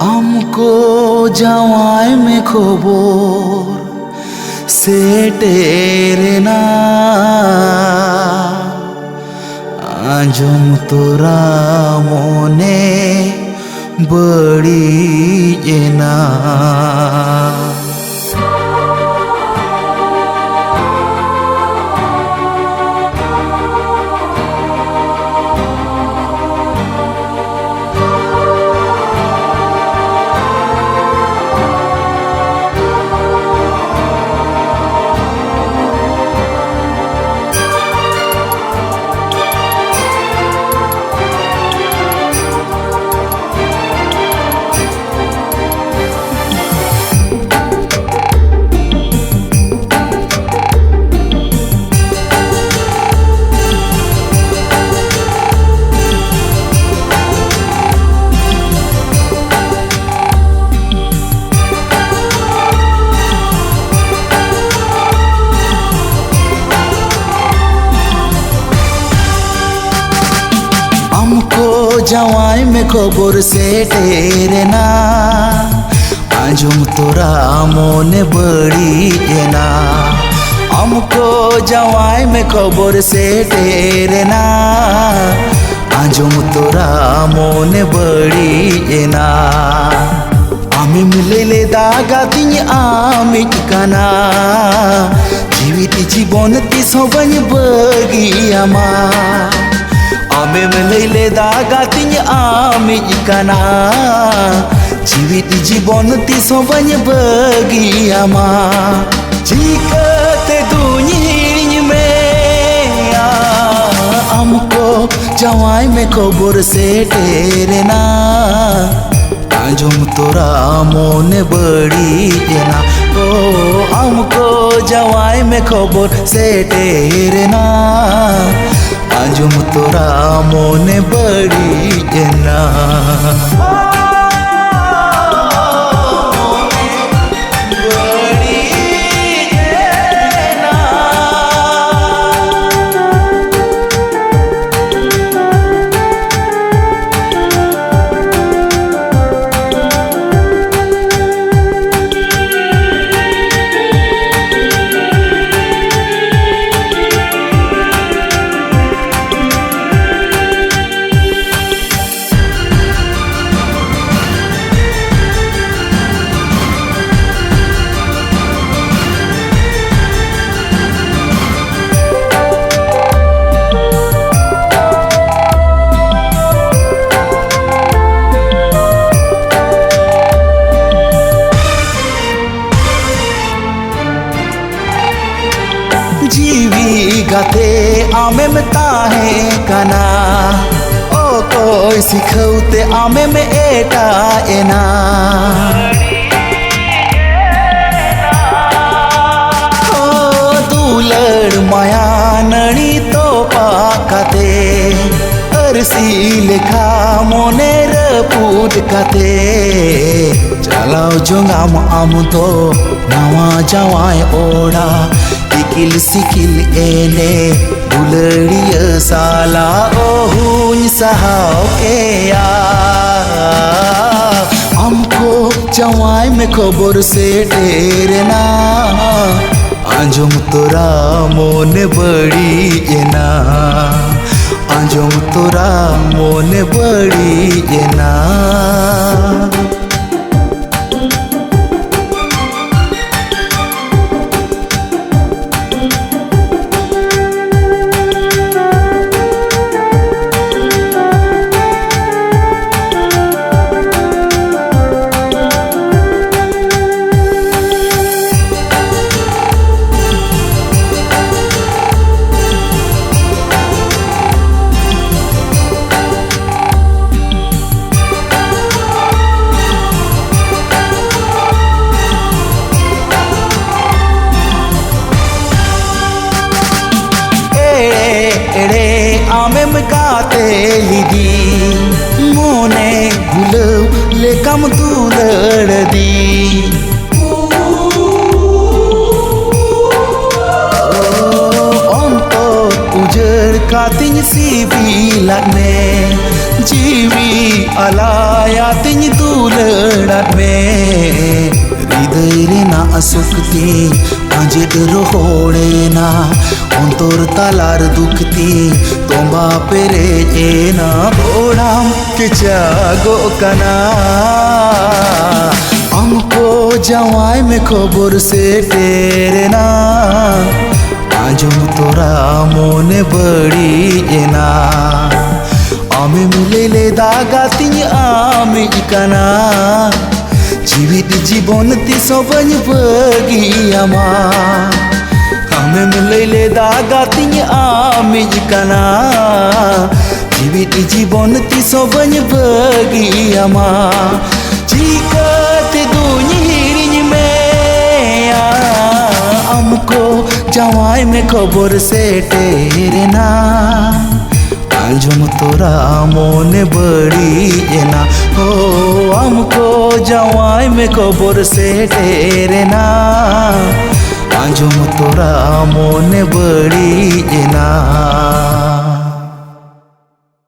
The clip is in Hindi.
हमको जावाई में खबर सेटेरे ना आंजम तोरा मोने बड़ी एना हमको जावाई में खबर सेटेरे ना आंजुम तोरा मोने बड़ी एना हमको जावाई में खबर सेटेरे ना आंजुम तोरा मोने बड़ी एना आमी मिलेले दागा दिन आमी ठिकाना जीवित जीवन ती सबन बगी आमा आमे मिलेले दागा दिन आमी इकाना जीवित जीवन ती सबन बगी आमा जीकते दुनिया में हमको जावाई में खबर सेटेरे ना आंजुम तोरा मोने बड़ी एना ओ हमको जावाई में खबर सेटेरे ना आंजुम तोरा मोने बड़ी एना जीवी गाते आमे में ताहे कना ओ कोई सिखौते आमे में एटा एना ओ दुलड़ माया नणी तो पाकाते अरसी लेखा मोने रपूट काते चलाओ जोंगाम आम तो नवा जावाई ओढ़ा सिकिल सिकिल एने दुलड़िया साला ओहुन सहाओ के हमको जावाई में खबर सेटेरे ना आंजुम तोरा मोने बड़ी एना आंजुम तोरा मोने बड़ी एना आमे में गाते लिदी मोने गुलो ले कम दुलड़ दी उजड़ का तीन सी भी लगने जीवी अलायातिनी दुलड़ात में हृदय रेना असुक्ति आंजेद रोहोड़ेना अंतर तालार दुखती तोंबा पेरेना बोड़ाम के जागो कना हमको जवाई में खबर से टेरना आजम तोरा मोने बड़ी एना आमे मिले दागा तिनी आमे इकाना जीवित जीवन ती सबन बगी आमा आमे मिले दागा तिनी आमे इकाना जीवित जीवन ती सबन बगी आमा जीकत दुनिया में हमको जवाई में खबर से टेरना आंजुम तोरा मोने बड़ी एना हो हमको जवाई में खबर से टेरना आंजुम तोरा मोने बड़ी एना।